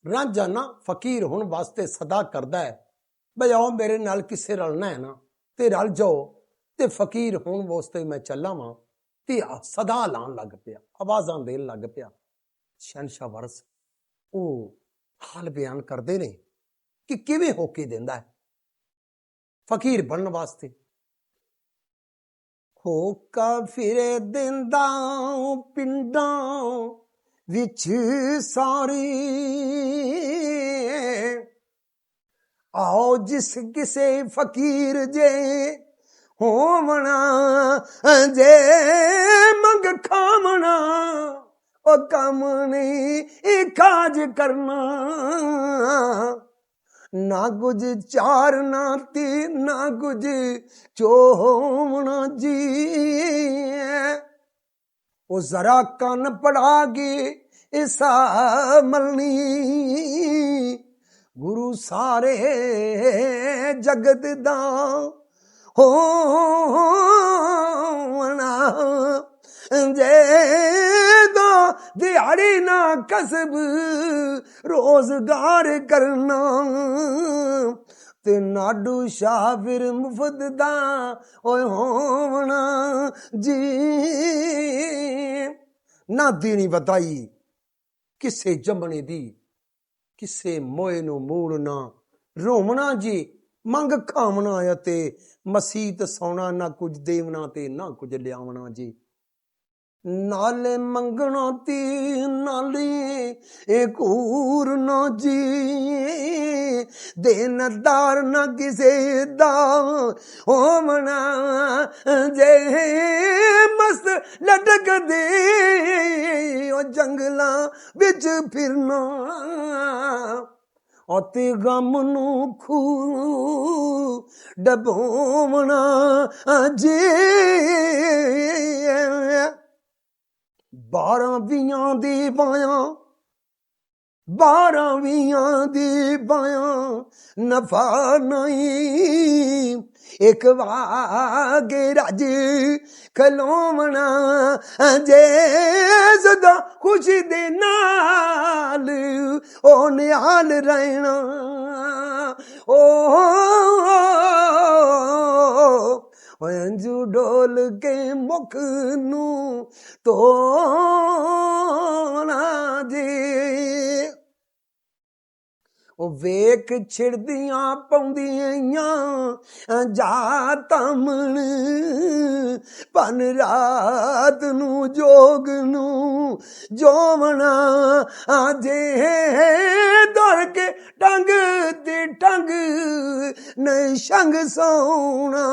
ਰਾਂਝਾ ਨਾ ਫਕੀਰ ਹੋਣ ਵਾਸਤੇ ਸਦਾ ਕਰਦਾ ਹੈ ਬਈ ਆਓ ਮੇਰੇ ਨਾਲ ਕਿਸੇ ਰਲਣਾ ਹੈ ਨਾ ਤੇ ਰਲ ਜਾਓ ਤੇ ਫਕੀਰ ਹੋਣ ਵਾਸਤੇ ਮੈਂ ਚੱਲਾਂ ਵਾਂ। ਤੇ ਸਦਾ ਲਾਉਣ ਲੱਗ ਪਿਆ, ਆਵਾਜ਼ਾਂ ਦੇਣ ਲੱਗ ਪਿਆ। ਸ਼ਹਿਨਸ਼ਾਹ ਵਾਰਿਸ ਉਹ ਹਾਲ ਬਿਆਨ ਕਰਦੇ ਨੇ ਕਿ ਕਿਵੇਂ ਹੋ ਕੇ ਦਿੰਦਾ ਹੈ ਫਕੀਰ ਬਣਨ ਵਾਸਤੇ। ਹੋਕਾ ਫਿਰੇ ਦਿੰਦਾ ਪਿੰਡਾਂ ਵਿੱਚ ਸਾਰੀ, ਆਓ ਜਿਸ ਕਿਸੇ ਫਕੀਰ ਜੇ ਹੋਵਣਾ ਜੇ ਮੰਗ ਖਾਵਣਾ, ਉਹ ਕੰਮ ਨਹੀਂ ਕਾਜ ਕਰਨਾ। ਨਾ ਕੁਝ ਚਾਰ ਨਾ ਤੀ ਨਾ ਕੁਝ ਚੋਵਣਾ ਜੀ, ਉਹ ਜ਼ਰਾ ਕੰਨ ਪੜਾ ਗਈ ਇਸਾ ਮਲਨੀ, ਗੁਰੂ ਸਾਰੇ ਜਗਤ ਦਾ ਹੋਵਣਾ ਜੇ ਦੋ ਦਿਹਾੜੀ ਨਾ ਕਸਬ ਰੋਜ਼ਗਾਰ ਕਰਨਾ, ਤੇ ਨਾਡੂ ਸ਼ਾਹ ਫਿਰ ਮੁਫਤ ਦਾ ਓਏ ਹੋਵਣਾ ਜੀ। ਨਾ ਦੇਣੀ ਵਧਾਈ ਕਿਸੇ ਜੰਮਣੇ ਦੀ, ਕਿਸੇ ਮੋਏ ਨੂੰ ਮੂੜ ਨਾ ਰੋਵਣਾ ਜੀ। ਮੰਗ ਖਾਵਣਾ ਅਤੇ ਮਸੀਤ ਸੌਣਾ, ਨਾ ਕੁਝ ਦੇਵਣਾ ਤੇ ਨਾ ਕੁਝ ਲਿਆਵਣਾ ਜੀ। ਨਾਲੇ ਮੰਗਣਾ ਤੀ ਨਾਲੇ ਇਹ ਘੂਰ ਨਾ ਜੀ, ਦੇਨਦਾਰ ਨਾ ਕਿਸੇ ਦਾ ਹੋਵਣਾ ਜੇ ਮਸਤ ਲਟਕਦੇ ਉਹ ਜੰਗਲਾਂ ਵਿੱਚ ਫਿਰਨਾ, ਅਤੇ ਗਮ ਨੂੰ ਖੂ ਡਬੋਵਣਾ ਜੀ। 12 ਵੀਆਂ ਦੀ ਬਾਹਾਂ 12 ਵੀਆਂ ਦੀ ਬਾਹਾਂ ਨਫਾ ਨਹੀਂ, ਇੱਕ ਵਾਗੇ ਰਾਜ ਖਲੋਵਣਾ ਜੇ ਸਦਾ ਖੁਸ਼ੀ ਦੇ ਨਾਲ ਉਹ ਨਿਹਾਲ ਰਹਿਣਾ। ਅੰਜੂ ਡੋਲ ਕੇ ਮੁਖ ਨੂੰ ਧੋਣਾ ਜੀ, ਉਹ ਵੇਖ ਛਿੜਦੀਆਂ ਪਾਉਂਦੀਆਂ ਜਾ ਤਮਣ, ਪਨ ਰਾਤ ਨੂੰ ਜੋਗ ਨੂੰ ਜੋਵਣਾ ਜੇ ਦੌੜ ਕੇ ਟੰਗ ਤੇ ਟੰਗ ਨਹੀਂ ਸੰਗ ਸੋਣਾ,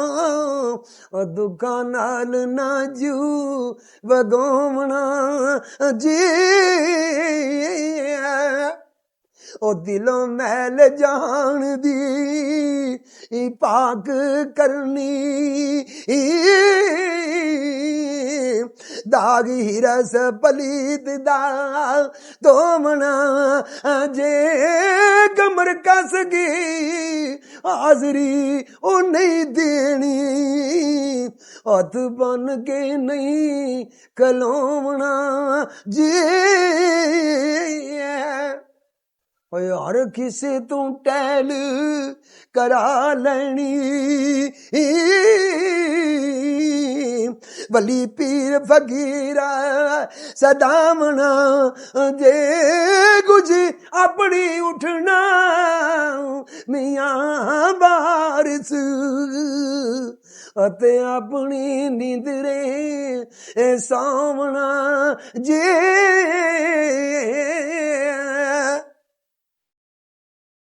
ਉਹ ਦੁੱਖਾਂ ਨਾਲ ਨਾ ਜੂ ਵਗੋਵਣਾ ਜੀ। ਉਹ ਦਿਲੋਂ ਮੈਲ ਜਾਣ ਦੀ ਪਾਕ ਕਰਨੀ, ਦਾਗ ਹਿਰਸ ਪਲੀਤ ਦਾ ਧੋਵਣਾ ਜੇ ਕਮਰ ਕਸ ਗਈ ਹਾਜ਼ਰੀ ਉਹ ਨਹੀਂ ਦੇਣੀ, ਹੱਥ ਬਨ ਕੇ ਨਹੀਂ ਖਲੋਵਣਾ ਜੀ। ਓਏ ਹਰ ਕਿਸੇ ਤੋਂ ਟੈਲ ਕਰਾ ਲੈਣੀ, ਵਲੀ ਪੀਰ ਫਕੀਰਾ ਸਦਾਵਣਾ ਜੇ ਕੁਝ ਆਪਣੀ ਉੱਠਣਾ ਮੀਆਂ ਵਾਰਿਸ, ਅਤੇ ਆਪਣੀ ਨੀਂਦਰੇ ਸੌਵਣਾ ਜੇ।